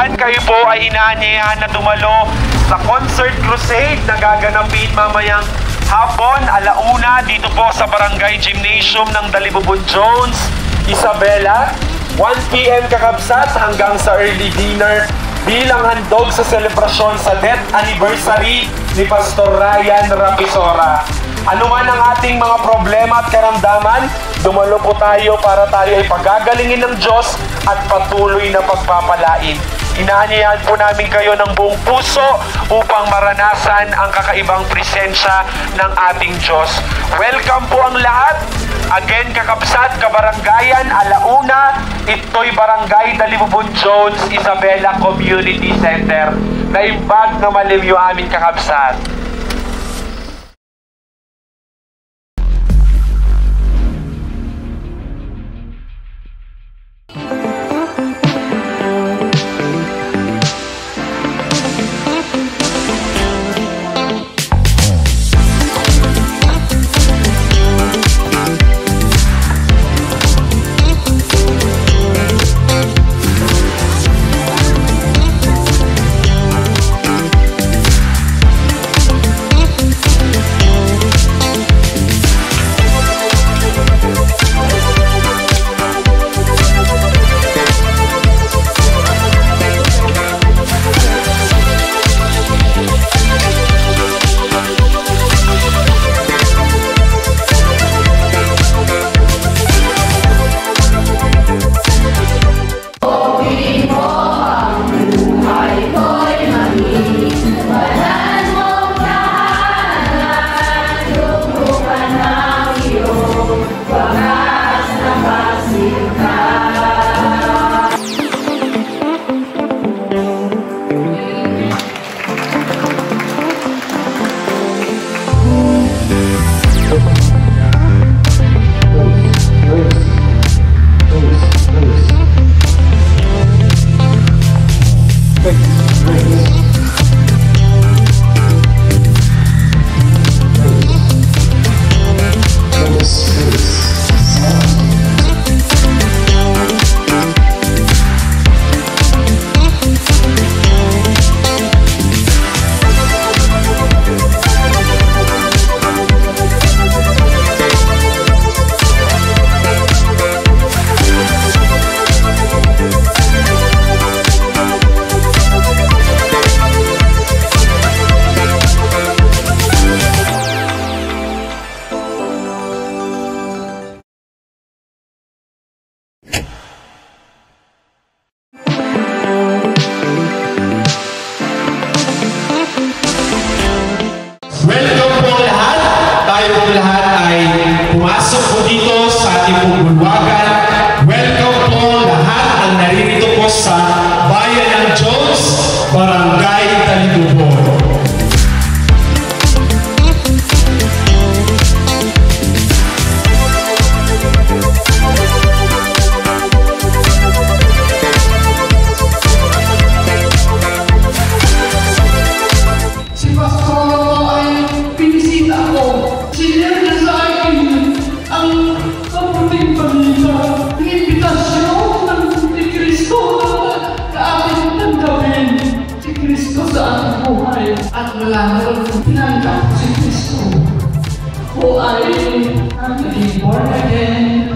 kababayan, kayo po ay inaanyayahan na dumalo sa Concert Crusade na gaganapin mamayang hapon, alauna, dito po sa Barangay Gymnasium ng Dalibubon Jones, Isabela. 1 PM kakabsat hanggang sa early dinner bilang handog sa selebrasyon sa death anniversary ni Pastor Ryan Rapisora. Ano man ang ating mga problema at karamdaman, dumalo po tayo para tayo ay pagagalingin ng Diyos at patuloy na pagpapalain. Inaanyayahan po namin kayo ng buong puso upang maranasan ang kakaibang presensya ng ating Diyos. Welcome po ang lahat. Again, kakabsat, kabaranggayan, alauna, ito'y Barangay Dalibubon Jones, Isabela Community Center. Naimbag na malim yung aming kakabsat. At mula noon, tinanggap ko si Kristo. Who I am being born again.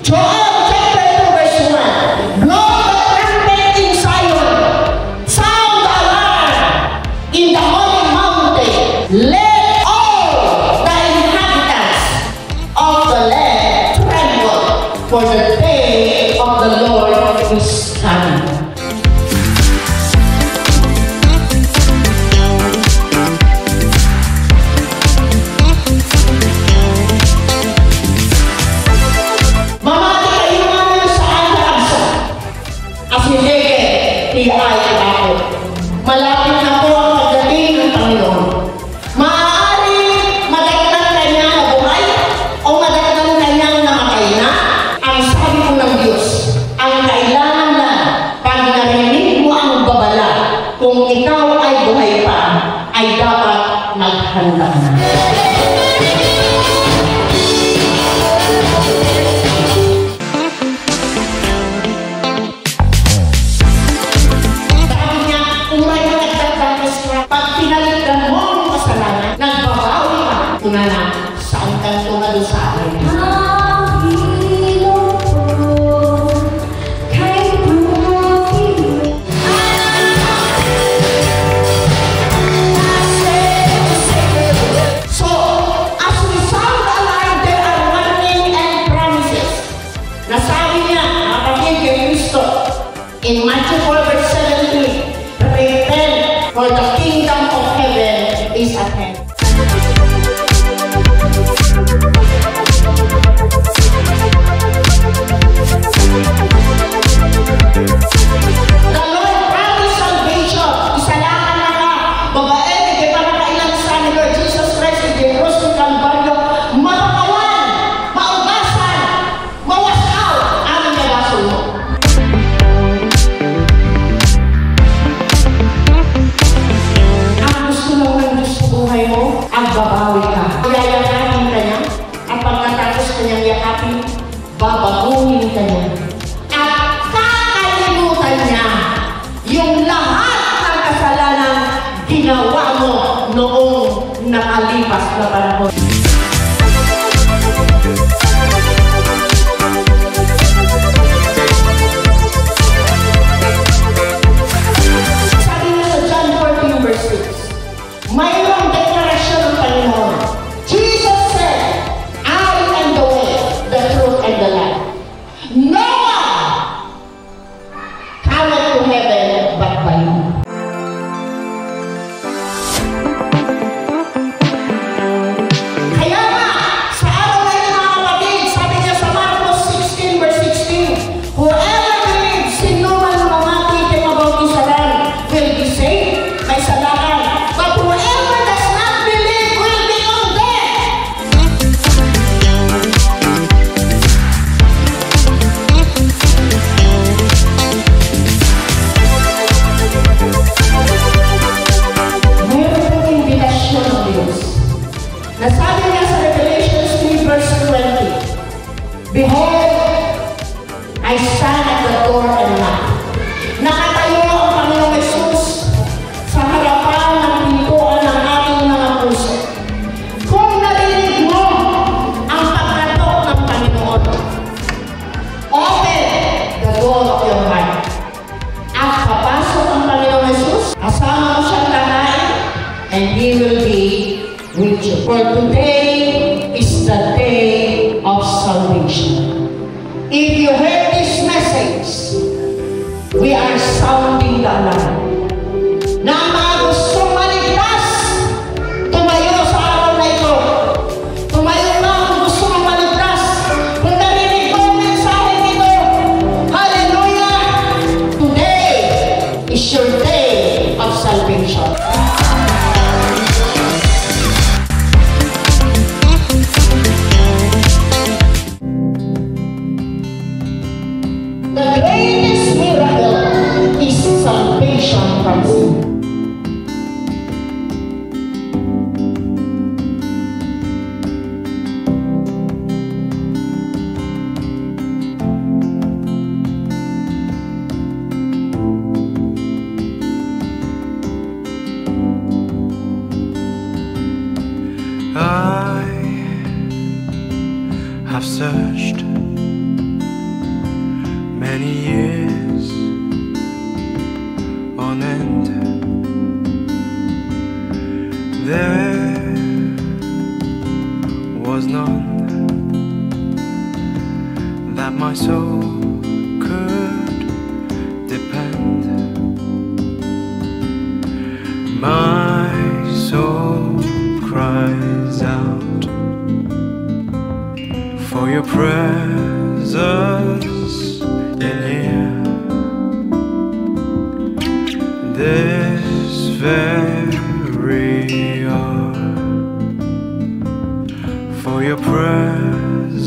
Joel chapter 2 verse 1. Blow the trumpet in Zion, sound the alarm in the holy mountain. Let all the inhabitants of the land tremble, for the day of the Lord is coming. Tuna na, saan ka tuna doon sa akin? So, as we sound the alarm, there are warning and promises. Nasabi niya, kapatid kay Kristo, in Matthew 4 verse 17, repent, for the kingdom of heaven is at hand. The Lord promised salvation. Isalakan na ka. Babae, hindi pa nakailan sa ni Lord Jesus Christ, hindi Rose ng Calvario, mapakawan, maugasan, mawash out, aming nabasol mo. Ang gusto mo ng Diyos sa buhay mo, ang babawi ka. Yayakapin ka niya, at pagkatapos kanyang yakapin, babaguhin ka niya. At kakalimutan niya yung lahat ng kasalanan ginawa mo noong nakalipas na panahon. Sabi niya sa John 14 verse 6, mayroong deklarasyon ng Panginoon. Jesus said, I am the way, the truth, and the life. No one cometh to heaven but by me. Kaya nga, sa araw na yun mga kapatid, sabi niya sa Marcos 16 verse 16, whoever believes in no man mamati kay mabautisaran will be saved, may salakan. But whoever does not believe will be condemned. Mayroon pong imbitasyon ng Diyos. Nasabi niya sa Revelation 3 verse 20, behold, I stand at the door and knock. Nakatayo ang Panginoong Jesus sa harapan ng pintuan ng ating mga puso. Kung narinig mo ang pagkatok ng Panginoon, open the door of your heart. At papasok ang Panginoong Jesus, kasama mo siyang kakain, and He will be with you. For today is the day of salvation. If you heard this message, we are sounding the alarm. Na ang mga gustong maligtas, tumayo sa araw na ito. Tumayo na kung gusto mong maligtas. Kung narinig mo ang mensahe nito, hallelujah! Today is your day of salvation. The greatest miracle is salvation from sin. I have searched many years on end. There was none that my soul could depend. My soul cries out for your presence in here. This very hour, for your presence